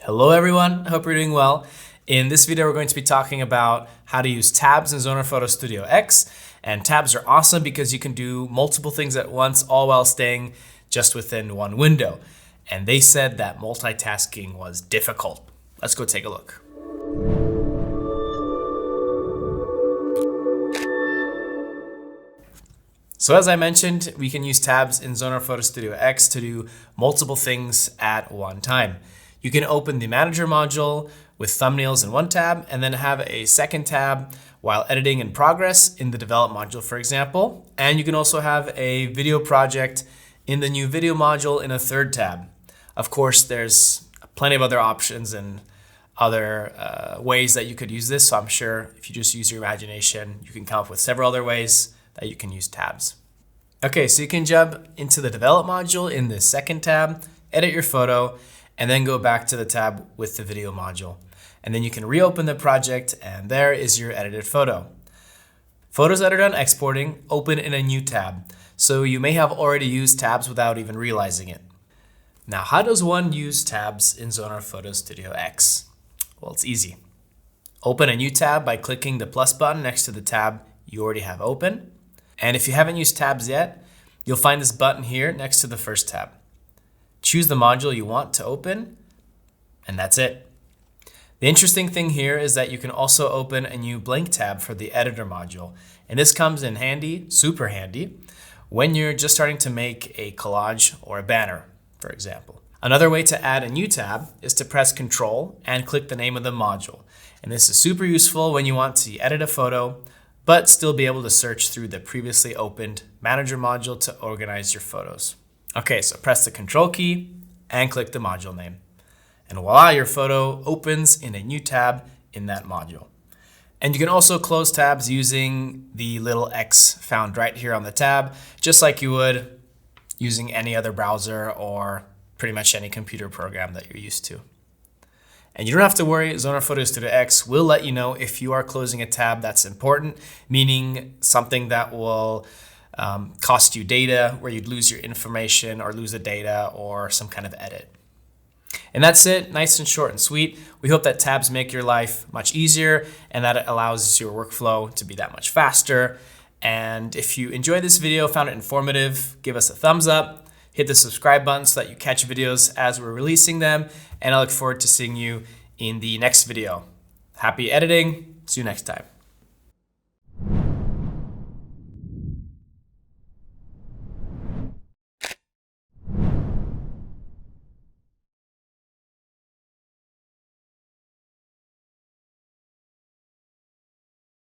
Hello everyone, hope you're doing well. In this video we're going to be talking about how to use tabs in Zoner Photo Studio X. And tabs are awesome because you can do multiple things at once, all while staying just within one window. And they said that multitasking was difficult. Let's go take a look. So as I mentioned, we can use tabs in Zoner Photo Studio X to do multiple things at one time. You can open the Manager module with thumbnails in one tab and then have a second tab while editing in progress in the Develop module, for example. And you can also have a video project in the New Video module in a third tab. Of course, there's plenty of other options and other ways that you could use this. So I'm sure if you just use your imagination, you can come up with several other ways that you can use tabs. Okay, so you can jump into the Develop module in the second tab, edit your photo, and then go back to the tab with the video module. And then you can reopen the project and there is your edited photo. Photos that are done exporting open in a new tab. So you may have already used tabs without even realizing it. Now, how does one use tabs in Zoner Photo Studio X? Well, it's easy. Open a new tab by clicking the plus button next to the tab you already have open. And if you haven't used tabs yet, you'll find this button here next to the first tab. Choose the module you want to open, and that's it. The interesting thing here is that you can also open a new blank tab for the editor module. And this comes in handy, super handy, when you're just starting to make a collage or a banner, for example. Another way to add a new tab is to press Control and click the name of the module. And this is super useful when you want to edit a photo, but still be able to search through the previously opened Manager module to organize your photos. Okay, so press the Control key and click the module name. And voila, your photo opens in a new tab in that module. And you can also close tabs using the little X found right here on the tab, just like you would using any other browser or pretty much any computer program that you're used to. And you don't have to worry, Zoner Photo Studio X will let you know if you are closing a tab that's important, meaning something that will cost you data, where you'd lose your information or lose the data or some kind of edit. And that's it, nice and short and sweet. We hope that tabs make your life much easier and that it allows your workflow to be that much faster. And if you enjoyed this video, found it informative, give us a thumbs up, hit the subscribe button so that you catch videos as we're releasing them. And I look forward to seeing you in the next video. Happy editing, see you next time.